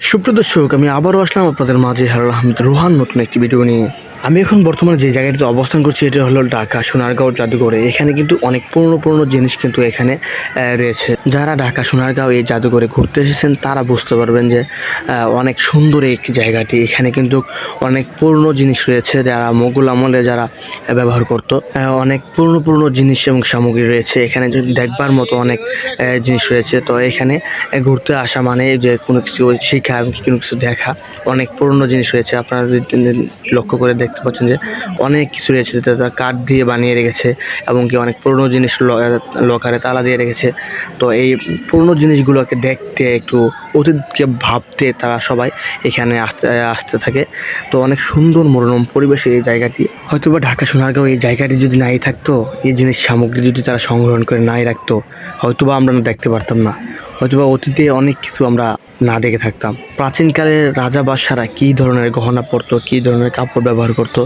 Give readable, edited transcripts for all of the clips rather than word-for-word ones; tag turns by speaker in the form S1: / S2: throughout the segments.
S1: সুপ্রদর্শক, আমি আবারও আসলাম আপনাদের মাঝে হারুল আহমেদ রোহান নতুন একটি ভিডিও নিয়ে। আমি এখন বর্তমানে যে জায়গাটিতে অবস্থান করছি এটা হলো ঢাকা সোনারগাঁও জাদুঘরে। এখানে কিন্তু অনেক পুরনো জিনিস কিন্তু এখানে রয়েছে। যারা ঢাকা সোনারগাঁও এই জাদুঘরে ঘুরতে এসেছেন তারা বুঝতে পারবেন যে অনেক সুন্দর এই জায়গাটি। এখানে কিন্তু অনেক পুরনো জিনিস রয়েছে যারা মোগল আমলে যারা ব্যবহার করতো। অনেক পুরনো জিনিস এবং সামগ্রী রয়েছে এখানে, যদি দেখবার মতো অনেক জিনিস রয়েছে। তো এখানে ঘুরতে আসা মানে যে কোনো কিছু শেখা এবং কোনো কিছু দেখা। অনেক পুরনো জিনিস রয়েছে, আপনারা যদি লক্ষ্য করে দেখতে পাচ্ছেন যে অনেক কিছু রয়েছে যেটা কাঠ দিয়ে বানিয়ে রেখেছে এবং কি অনেক পুরনো জিনিস লকারে তালা দিয়ে রেখেছে। তো এই পুরনো জিনিসগুলোকে দেখতে, একটু অতীতকে ভাবতে তারা সবাই এখানে আসতে থাকে। তো অনেক সুন্দর মনোরম পরিবেশে এই জায়গাটি। হয়তোবা ঢাকা সোনারগাঁও এই জায়গাটি যদি নাই থাকতো, এই জিনিস সামগ্রী যদি তারা সংগ্রহণ করে নাই রাখতো, হয়তোবা আমরা দেখতে পারতাম না। হয়তোবা অতীতে অনেক কিছু আমরা না দেখে থাকতাম। প্রাচীনকালের রাজা বাদশারা কী ধরনের গহনা পরতো, কী ধরনের কাপড় ব্যবহার করতো,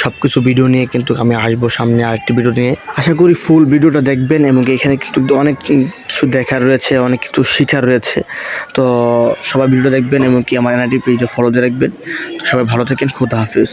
S1: সব কিছু ভিডিও নিয়ে কিন্তু আমি আসবো সামনে আরেকটি ভিডিও নিয়ে। আশা করি ফুল ভিডিওটা দেখবেন এবং এখানে কিন্তু অনেক কিছু দেখার রয়েছে, অনেক কিছু শেখার রয়েছে। তো সবাই ভিডিওটা দেখবেন এবং কি আমার এনআইডি পেজটা ফলো দিয়ে রাখবেন। তো সবাই ভালো থাকেন, খোদা হাফিজ।